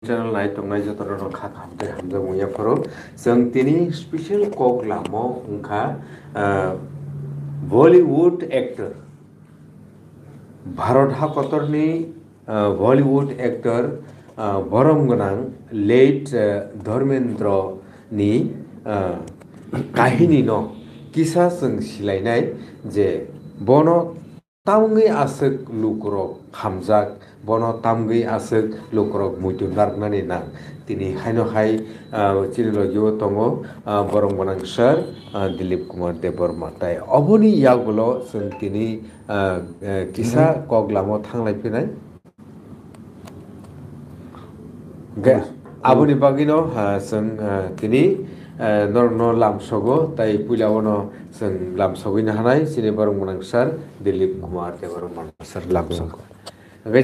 channel nai tongnai jotono rok kha hamdai hamjak muya phoro जों tini special kok lamo wngkha Bollywood actor Bharat hakotorni Bollywood actor borom gonang late Dharmendra ni kahini no kisa जों silainai je bono tamgui asuk lukrok hamjak bono tamgui asuk lukrok muitu narknani nang tini haino hai chirilogiyo tongo borong gonang sir Dilip Kumar Deborma tai oboni yagulo जों tini kisa koglamo thanglai pinai aboni bagino जों tini no lamsogo tai puilao जों lamsogino hanai chini borong gonang sir Dilip Kumar Deborma sir lamsogo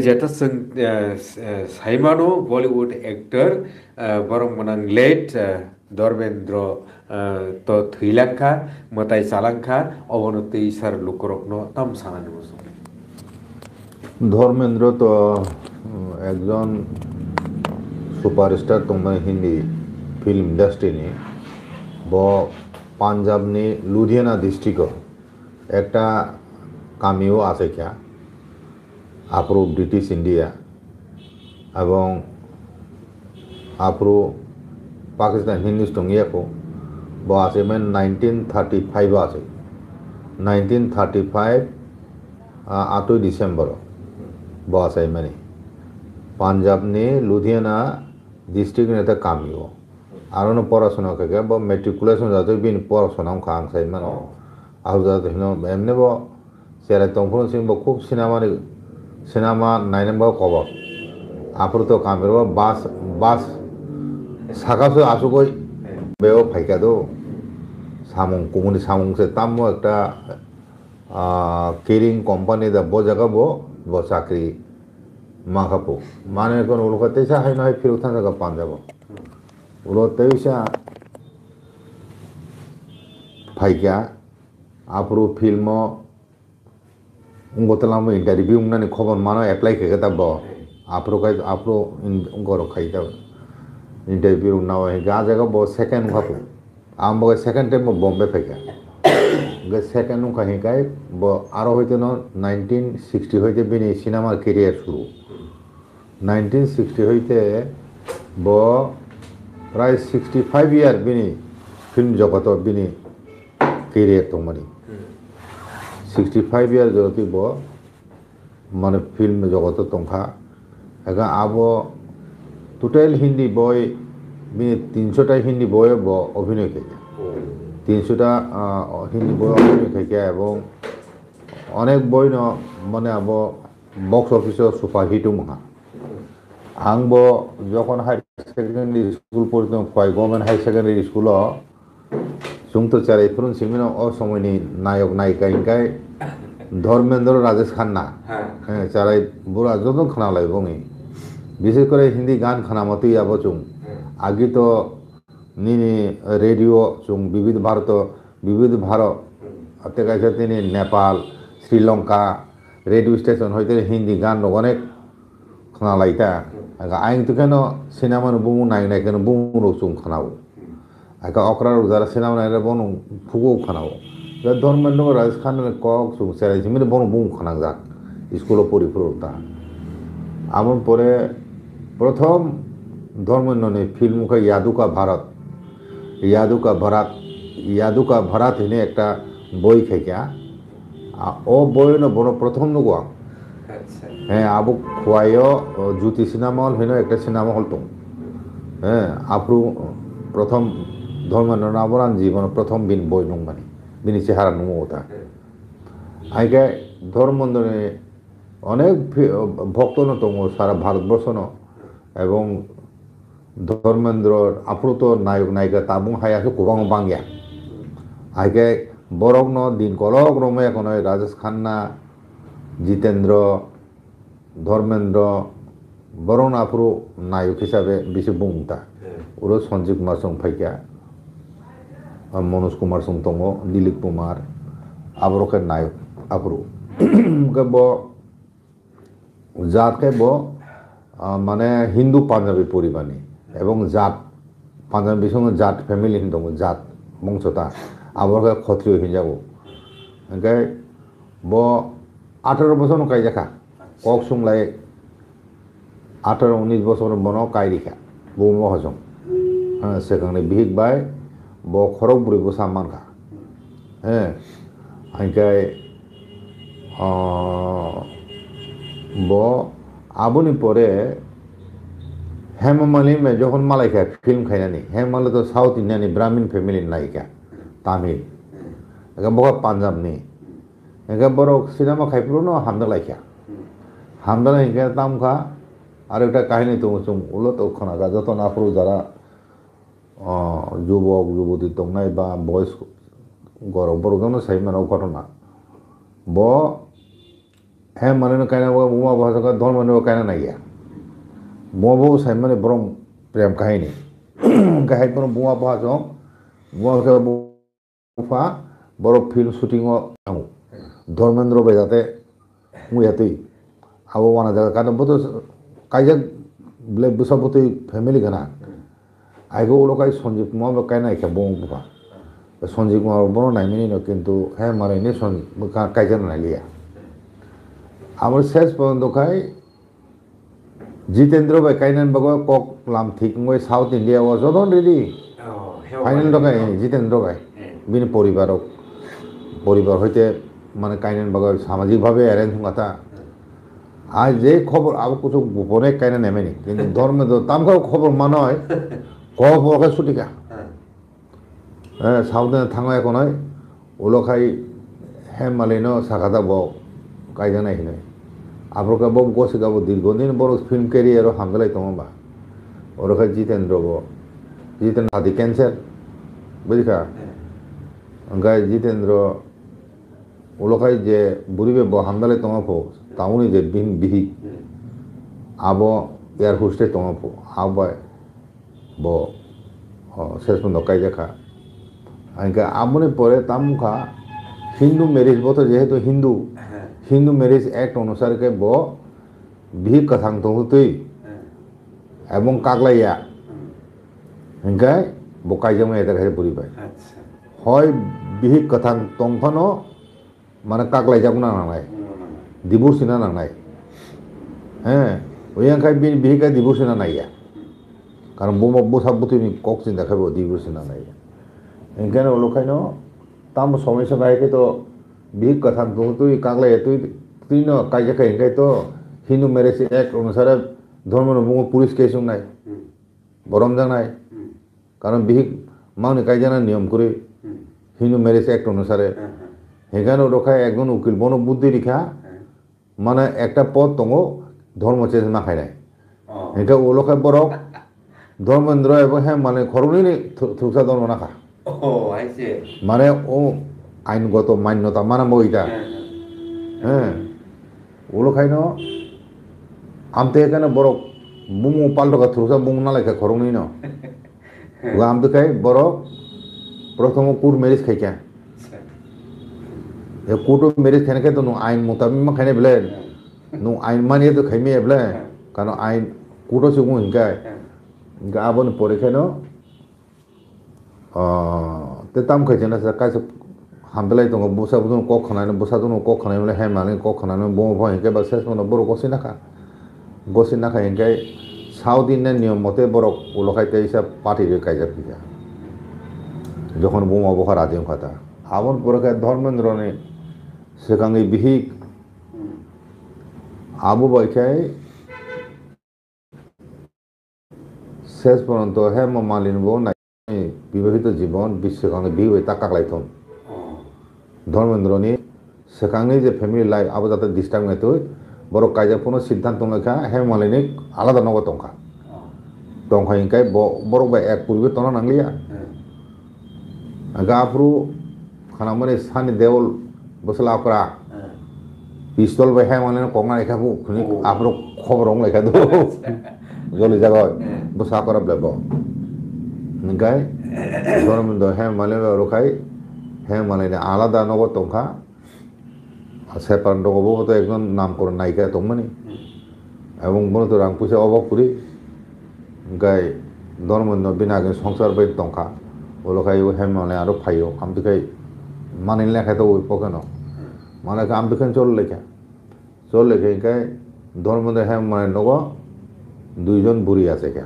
যেটা जों saimano Bollywood actor borong gonang late Dharmendra to thilangkha motai chalangkha obono tei sar lukorokno tam sanani bujo Dharmendra তো একজন superstar তোমার Hindi film industry ব পাঞ্জাবনি Ludhiana district একটা কামিও আছে क्या Afro British India এবং আপ্রো পাকিস্তান হিন্দুস্তান ইয়াকো ব আছে মেন 1935 আছে 1935 8 ডিসেম্বর ব আছে মানে পাঞ্জাবনি লুধিয়ানা ডিস্ট্রিক্ট নেতা কামিও আরনো পড়াশোনা থেকে ব মেট্রিকুলেশন যাতে বিন পড়াশোনা খাং সাই মানে আর যাতে এমনি ব সেরা তংফুন সিং ব খুব সিনেমা নাইনে ব কবর আপরো তো কামের বাস সাকাসো আসুকই বেও ফাইকাদো সামং কোমনি সামংসে তামো একটা কেরিং কোম্পানি দা ব জায়গা ব চাকরি মাখাপো মানে কোন উলকাতেসা হাই নয় ফিরত থাকা পাঞ্জাব উলতেসা ফাইকা আপরো ফিল্ম উঙ্গতলাম ইন্টারভিউ উংনানি খবর মানো এপ্লাই খেগে তাব আপরো উঙ্গর খাইতা ইন্টারভিউ নাও গা জায়গা ব সেকেন্ড খাপো আম বগে সেকেন্ড টাইম বম্বে ফাইকা গে সেকেন্ড কাহিকাই ব আরো হইতে 1960 হইতে বিনি সিনেমার কেরিয়ার শুরু 1960 হইতে ব প্রায় 65 ইয়ার বিনি ফিল্ম জগত বিনি কেরিয়ার তোমারি 65 ইয়ার জগতি ব মানে ফিল্ম জগত তংখা এগা আবো টোটাল হিন্দি বই বিনি 300টা হিন্দি বই ব অভিনয় করে 300টা হিন্দি বই অভিনয় থেকে এবং অনেক বই ন মানে আব বক্স অফিসে সুপারহিট মহা আংব যখন হাই সেকেন্ডারি স্কুল পড়তাম গভর্নমেন্ট হাই সেকেন্ডারি স্কুল जों तो चारै फोरों सिमिनो अ समयनि नायक नायिका इंकाय धर्मेंद्र राजेश खन्ना चारै बुरा जदों खोनालाय बङि विशेष करे हिंदी गान खोनामती आबो जों आगे तो निनी रेडियो जों विविध भारत अते कायसे तिनी नेपाल श्रीलंका रेडियो स्टेशन हयते हिंदी गान अनेक खोनालायता आं तो केन सिनेमा बुमु नायनाय केन बुमु जों खोनाओ आका अकरार जारा सिनेमा नायना बनो फुगो खोनाओ दा धर्मेंद्र राजेश खन्ना কক जों सेराय जिमिनो बनो बुमु खोनां जा स्कुल परिफोरता आमन परे प्रथम धर्मेंद्रनि फिल्म का यादुका भारत हिने একটা বই খেকা ও বই ন বড় প্রথম নগো হ্যাঁ আবু খোয়ায়ো জ্যোতি সিনেমা হল হিনো একটা সিনেমা হল তো হ্যাঁ আপরু প্রথম ধর্মেন্দ্র নাবরান জীবন প্রথম বিন বই নং মানে বিনি চেহারা নমো ওটা আইকে ধর্মেন্দ্রে অনেক ভক্ত ন দङ সারা ভারতবর্ষ ন এবং ধর্মেন্দ্র আপ্রুত নায়ক নায়িকা তাবুং হায়াসো গোबां बांगिया आइके बरक न दिन कलक रमे এখন রাজেশ খান্না জিতেন্দ্র ধর্মেন্দ্র বরণ আপ্রু নায়ক হিসাবে বেশি বুংতা ওরা সঞ্জীব কুমার সং ফাইকা মনোজ কুমার সং দङ দিলীপ কুমার আবরকে নায়ক আপ্রু কে ব জাতকে ব মানে হিন্দু পাঞ্জাবি পরিবারনি এবং জাত পাঞ্জাবি সঙ্গে জাত ফ্যামিলি দङ জাत বংশতা আবার ক্ষত্রিয় হিনজাবো ओमफ्राय ब 18 বছর কাইজাখা কক সুংলাই 18-19 বছর বনো কাইরিখা বৌম হজম হ্যাঁ সেখানে বিহিক বাই ব খরক বুড়ি বসা মানখা হ্যাঁ ओमफ्राय ব আবুনি পরে হেমামালি মে যখন মালাইকা ফিল্ম খাইনানি হেমামালি তো সাউথ ইন্ডিয়ানি ব্রাহ্মণ ফ্যামিলি নায়িকা তামিল একা বড় পাঞ্জাবনি একা বড় সিনেমা খাইপুরনো হামদালাইকা হামদালাইকা তামখা আর একটা কাহিনী তো উলত ওখানা যত নাফরু যারা যুবক যুবতী দংনাই বা বয়স গরম বড় সাইমান ঘটনা ব হ্যাঁ মানে কায়না বুমা ভাষা ধর্ম কায়না নাইয়া বুমা সাইমানে বরং প্রেম কাহিনী কাহিনী বুমা ভাষা বুমা বুফা বড় ফিল্ম শুটিং ধর্মেন্দ্র বেজাতে মুয়াতেই আবো মানা জায়গা কারণ বতো কাইজা বলে বুসাবতই ফ্যামিলি গানা আইগো ওলোকাই সঞ্জীব কুমার কায়না ইখা বুমা বুফা সঞ্জীব কুমার বড় নাইমিনি কিন্তু হ্যাঁ মানে নে কাইজা নাইলিয়া আমার শেষ পর্যন্ত খাই জিতেন্দ্র ভাই কাইনান বাগো কক লাম ঠিক মই সাউথ ইন্ডিয়া ও যদন রেডি ফাইনাল দগাই জিতেন্দ্র ভাই বিন পরিবার হইতে মানে কাইনান বাগো সামাজিকভাবে অ্যারেঞ্জ কথা আজ যে খবর আবো কিছু গোপনে কাইনা নেমেনি কিন্তু ধর্মে তো তামখাও খবর মানে হয় খবর ছুটিকা হ্যাঁ সাউথে থাঙা এখন হয় ওলোখাই হ্যাঁ মালিনো সাখাতা ব কাইজা নাই নয় আপনার বউ গছে গাবো দীর্ঘদিন বড় ফিল্ম ক্যারিয়ারও হামদালাই তোমাবা ওরখাই জিতেন্দ্র জিতেন্দ্র হাতি ক্যান্সার বুঝিকা গাই জিতেন্দ্র ওলোখাই যে বুড়িবে ব হামদালাই তোমাফো তাউনি যে বিহি আবো এয়ার হোস্টেস তোমাফো আবাই ব শেষ পর্যন্ত কাইজাখা আইকা আমনে পরে তামুখা হিন্দু ম্যারেজ বতো যেহেতু হিন্দু ম্যারেজ অ্যাক্ট অনুসারে কে ব বিহি কথাং তংতুই এবং কাগলাইয়া হিংকাই বকাইজামে এটা খাই পরিবাই হয় বিহি কথাং তংফানো মানে কাগলাই যাবনা নাংলাই ডিভোর্সিনা নাংলাই হ্যাঁ ওইখাই বিহিকাই ডিভোর্সিনা নাইয়া কারণ বোমা বসাবুতি কক চিন্তা খাইব ডিভোর্সিনা নাইয়া এখানে ওলোখাইনো তাম সমস্যা গাইকে তো বিহিক কথা তুই কাগলাই তুই ন কাইজাখা হিংকাই তো হিন্দু ম্যারেজ অ্যাক্ট অনুসারে ধর্ম বুমো পুলিশ কেস নাই বরম জানাই কারণ বিহিক মাউনি কাইজানা নিয়ম করে হিন্দু ম্যারেজ অ্যাক্ট অনুসারে সেখানে রখায় একজন উকিল বন বুদ্ধি রেখা মানে একটা পদ তঙ্গ ধর্ম চেঞ্জ না খাই নাই সেখানে ওলোখায় বরক ধর্মেন্দ্র এবং হ্যাঁ মানে খরণই থুকসা ধর্ম না খা মানে ও আইনগত মান্যতা মানাবো এটা হ্যাঁ ওলোখাইন আমতে এখানে বড় বুমু পাল্টকা থ্রুসা বুং না লেখা খরংনি ন আমতে খাই বড় প্রথম কুট ম্যারেজ খাইকা কুটো ম্যারেজ খাইনে খাই তো নো আইন মোতাবিক মা খাইনে বলে নো আইন মানিয়ে তো খাইমে বলে কারণ আইন কুটো সুগুং হিংকাই আবন পরে খাইন তে তাম খাইছে না কাইছে হামদালাই দङ बुसा बुदुन क खनानै बुसा दुन क खनानै हेम माने क खनानै बम भ हिंके बा सेस मन बर गसि नाखा हिंके साउथ इन्डियान नियम मते बर उलखाइते हिसाब पार्टी रे काइजा पिजा যখন বম অবহার আদিম কথা আমন পরকে ধর্মেন্দ্রনে সেকাঙ্গে বিহিক আবু বাইখাই শেষ পর্যন্ত হেম মালিন বো নাই বিবাহিত জীবন বিশ্বকাঙ্গে বিয়ে টাকা লাইথন ধর্মেন্দ্রনি সেখানে যে ফ্যামিলি লাইফ আবো যাতে ডিস্টার্ব নাই তুই বড় কাজে কোনো সিদ্ধান্ত লেখা হ্যাঁ মালিনী আলাদা নগ টঙ্কা টঙ্কা ইনকাই বড় বা এক পূর্বে টনা নাংলিয়া গাফরু খানা মানে সানি দেওল বসলা করা পিস্তল বা হ্যাঁ মালিনী কংনা লেখাবো আপনার খবর লেখা দো জলি জায়গায় বসা করা ব্যাপ ইনকাই ধর্মেন্দ্র হ্যাঁ মালিনী রখাই হ্যাঁ মানে আলাদা নগদ টঙ্কা সেপারেট দङबो তো একজন নাম করে নায়িকা দংমানি এবং মূলত রাং পয়সা অভাব করি গাই ধর্মন্য বিনাগে সংসার বাই টঙ্কা ওলখাই ও হেম মানে আরো ফাইও আমতুখাই মানিল লেখায় তো ওই পকেন মানে আমতুখান চল লেখে গাই ধর্মন্য হেম মানে নগ দুইজন বুড়ি আছে কে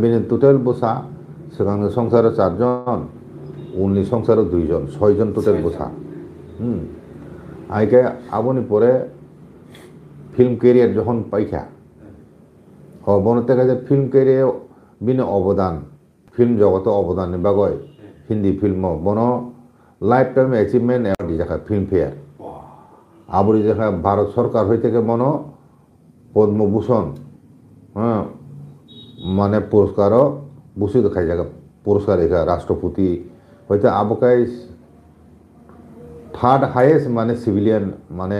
বিনি টোটাল বসা সেখানে সংসারে 4 জন উনি সংসারে 2 জন 6 জন টোটাল বসা আইকে আবনি পরে ফিল্ম ক্যারিয়ার যখন পাইখা বনতে গেছে ফিল্ম ক্যারিয়ার বিনে অবদান ফিল্ম জগতে অবদান বাগয় হিন্দি ফিল্ম বন লাইফ টাইম অ্যাচিভমেন্ট অ্যাওয়ার্ড দেখা ফিল্ম ফেয়ার আবরি দেখা ভারত সরকার হই থেকে মন পদ্মভূষণ হ্যাঁ মানে পুরস্কারও ভূষিত খাই জায়গা পুরস্কার এখা রাষ্ট্রপতি হয়তো আবকাই থার্ড হাইয়েস্ট মানে সিভিলিয়ান মানে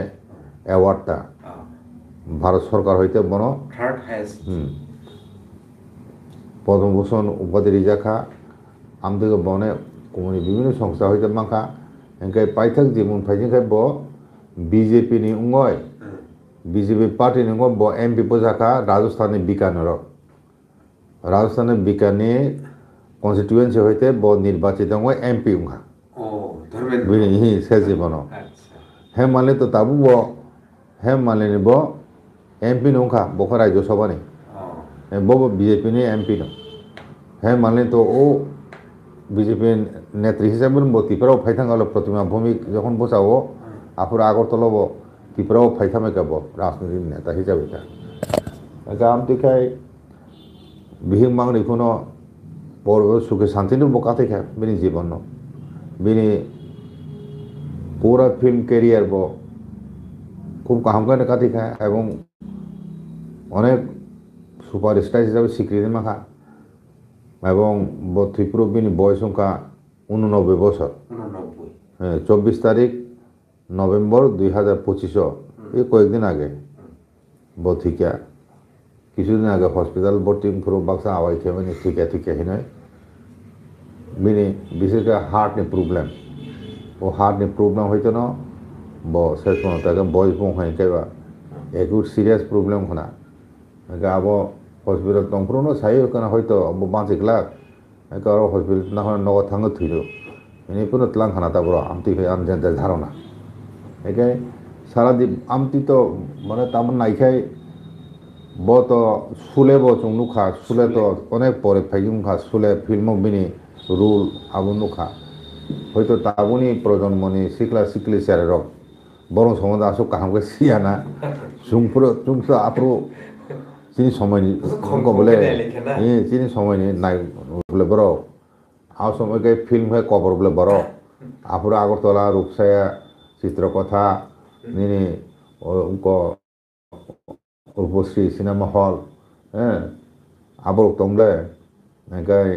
অ্যাওয়ার্ডটা ভারত সরকার হইতে বন থার্ড হাইয়েস্ট পদ্মভূষণ উপাধি রিজাখা আমদিকে বনে কোমনি বিভিন্ন সংস্থা হইতে মাখা এনকাই পাইথাক যেমন ফাইজিংখাই ব বিজেপি নি উঙ্গয় বিজেপি পার্টি নি ব এমপি পজাখা রাজস্থানের বিকানি কনস্টিটুয়েন্সি হইতে ব নির্বাচিত এমপি উঙ্গা বিনি হি শেষ জীবন হেম মানলে তো তাবু ব হেম মানলে নি ব এমপি নংখা বখ রাজ্য সভা নি বব বিজেপি নি এমপি নো হেম মানলে তো ও বিজেপি নেত্রী হিসাবে ত্রিপুরাও ফাইথাঙ্গাল প্রতিমা ভৌমিক যখন বসাও আপুর আগরতলা ত্রিপুরাও ফাইথামে কেব রাজনৈতিক নেতা হিসাবে গাম দেখায় বিহিং মাংনি কোনো বড় সুখে শান্তি বকা থেকে বিনি জীবন বিনি পুরা ফিল্ম ক্যারিয়ার ব খুব কাহামকানে কাতি খায় এবং অনেক সুপারস্টার হিসাবে স্বীকৃতি মাখা এবং ত্রিপুরা বিনি বয়স সংখ্যা 89 বছর 24 তারিখ নভেম্বর 2025 এই কয়েকদিন আগে বথিকা কিছুদিন আগে হসপিটাল ভর্তি পুরো বাক্সা আওয়াই খেয়ে মানে ঠিক নয় বিনি বিশেষ করে হার্ট নি প্রবলেম ও হার্ট নি প্রবলেম হইতো না শেষ পর্যন্ত বয়স বং হয় কেবা একটু সিরিয়াস প্রবলেম খনা আবো হসপিটাল তংপুরনো সাই ওখানে হয়তো বাঁচিকলাক আরো হসপিটাল না হয় নগদ থাঙ্গ থইল এনিপুরো তলাং খানা তারপর আমতি আনজেন্টের ধারণা একে সারাদিন আমতি তো মানে তারপর নাইখাই ব তো সুলে ব চুংনুখা সুলে তো অনেক পরে ফাইজুংখা সুলে ফিল্ম বিনি রুল আবুনুখা হয়তো তাবুনি প্রজন্মনি সিকলা সিকলি সেরে রক বরং সময় আসো কাহামকে সিয়ানা চুংসো আপরো চিনি সময়নি বলে চিনি সময়নি নাই বলে বড় আও সময়কে ফিল্ম হয়ে কবর বলে বড় আপুর আগরতলা রূপসায়া চিত্রকথা নিনি রূপশ্রী সিনেমা হল হ্যাঁ আবর তমলে এনকাই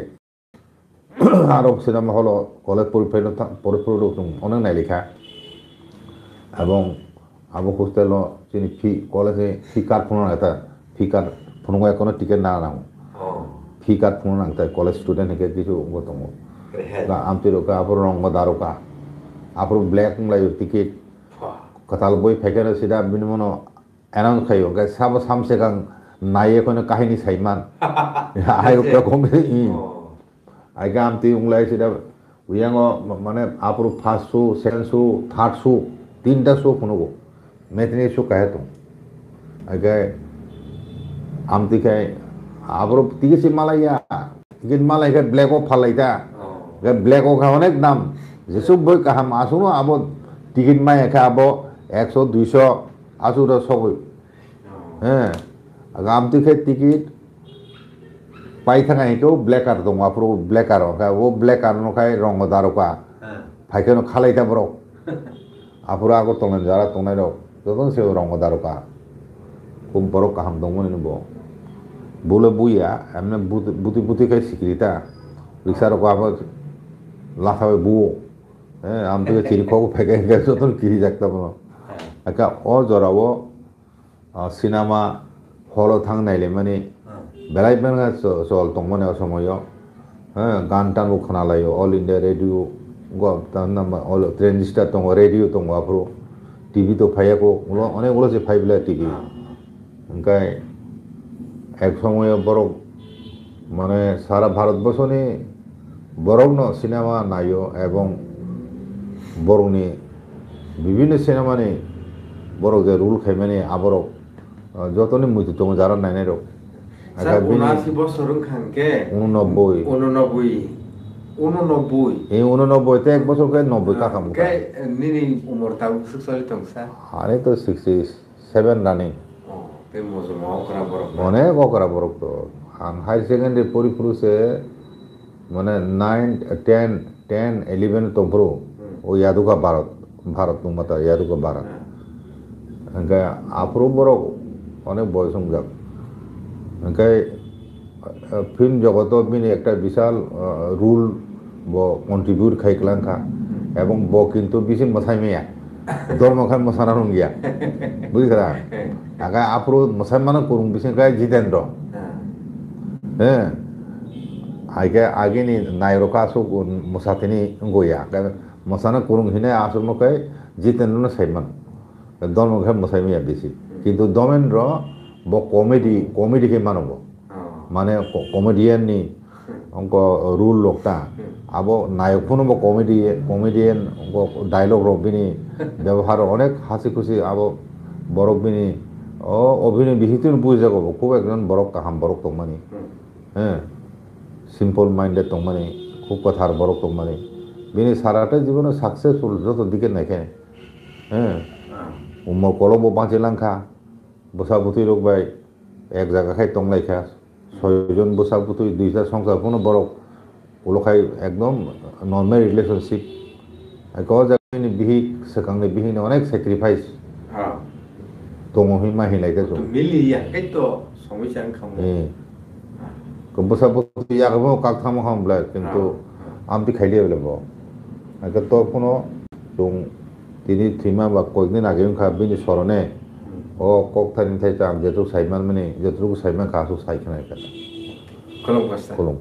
আরো সিনেমা হল কলেজ পরিপূর্ণ অনেক নাই লেখা এবং আবো হোস্টেল চিনি ফি কলেজে ফি কার্ড ফোন এটা ফি কার্ড ফোন কোনো টিকিট না নাও ফি কার্ড ফোন নাংতা কলেজ স্টুডেন্ট হেকে কিছু গতম আমতি রোকা আপর রং দারোকা আপর ব্ল্যাক লাইও টিকিট কতাল বই ফেকেন সিধা বিনিমন এনাউন্স খাইও গাই সাব সামসে গাং নাইয়ে কোনো কাহিনী সাইমান আইও রকম আইগা আমতি উংলাই সিধা উইয়াঙ্গ মানে আপর first show second show third show 3টা শো ফোনগো মেতনি শো কাহে তো আইগা আমতি খাই আপর টিকিট মালাইয়া টিকিট মালাইয়া ব্ল্যাক অফ ফালাইতা ব্ল্যাক অফ অনেক দাম যেসব বই কাহাম আসুনো আবো টিকিট মাই একা আবো 100 200 আসুরা সবই হ্যাঁ আমতি খাই টিকিট পাই থাকা একেও ব্ল্যাক আর দং আপর ব্ল্যাক আর ও ব্ল্যাক আর নখাই রঙ দারোকা ফাইকেনো খালাইতা বড় আপুর আগর তলেন যারা তনাই রক যতন সে রঙ দারোকা খুব বড় কাহাম দমন নিব বলে বুইয়া এমনি বুতি খাই স্বীকৃতা রিক্সা রক আবার লাফাবে বুও হ্যাঁ আম থেকে চিরি খাবো ফেঁকে যতন কিরি যাকতাম একা অজরাবো সিনেমা হল থাংনাইলে মানে বেলাই বেলা চল তংমানে সময় হ্যাঁ গান টানবো खोनालायो all India radio all transistor দङ রেডিও দङ আপরো টিভি তো ফাইয়াকো অনেকগুলো যে ফাইবলা টিভি ওংকাই এক সময় বরক মানে সারা ভারতবর্ষনি বরকনো সিনেমা নাইও এবং বরকনি বিভিন্ন সিনেমানি বরক যে রুল খাইমানি আবরক যতনি মুইতো তং যারা নাইনাই রক স্যার ৭৯ বছর খানকে 89 এই 89 তে এক বছর কে 90 টাকা মুখ নিনি উমর তাও সুসলি তং স্যার আরে তো 67 রানিং তে মজমা অকরা বড় অনেক অকরা বরক তো হাই সেকেন্ডারি পরিপুরুষে মানে 9 10 10 11 তম্প্রো ও ইয়াদুকা ভারত তুমাতা ইয়াদুকা ভারত ওংকাই আপ্রো বরক অনেক বয়স যাক ওংকাই ফিল্ম জগত বিনি একটা বিশাল রুল ব কন্ট্রিবিউট খাইকলাংখা এবং ব কিন্তু বেশি মশাইমেয়া ধর্মখান মশানা রঙ্গিয়া বুঝিখা আগে আপ্রো মশাইমানো করুন বিশেষকায় জিতেন্দ্র হ্যাঁ আগে নি নায়রকা আসুক মশাতিনি গয়া মশানা করুন হিনে আসুক মকাই জিতেন্দ্র সাইমান ধর্মখান মশাইমেয়া বেশি কিন্তু দমেন্দ্র ব কমেডি কে মানব মানে কমেডিয়ান নি অঙ্ক রুল লোকটা আবো নায়ক ফোন কমেডিয়ান অঙ্ক ডায়লগ রবিনি ব্যবহার অনেক হাসি খুশি আবো বরক বিনি অভিনয় বিহিত বুঝে যাব খুব একজন বরক কাহাম বরক তংমানি হ্যাঁ সিম্পল মাইন্ডেড তংমানি খুব কথার বরক তংমানি বিনি সারাটা জীবনে সাকসেসফুল যত দিকে নাইখে হ্যাঁ উমর কলব বাঁচিলাংখা বসাবুতি রোগ বাই এক জায়গা খাই তংলাইখা 6 জন বসাবুতি 2টা সংসার কোনো বরক ওলখাই একদম নর্মাল রিলেশনশিপ এক জায়গায় বিহি সেখানে বিহি অনেক স্যাক্রিফাইস তমহি মাহিলাইতে তো মিলিয়া কাইতো সমস্যা খাম বসাবুতি ইয়াগবো কাক থাম খামলা কিন্তু আমতি খাইলিয়ে বলব আগে তো কোনো দং তিনি থিমা বা কয়েকদিন আগে বিনি স্মরণে ও কক থানি থাইতে আম যেটুকু সাইমান মানে যেটুকু সাইমান কাসু সাইখানাই কলম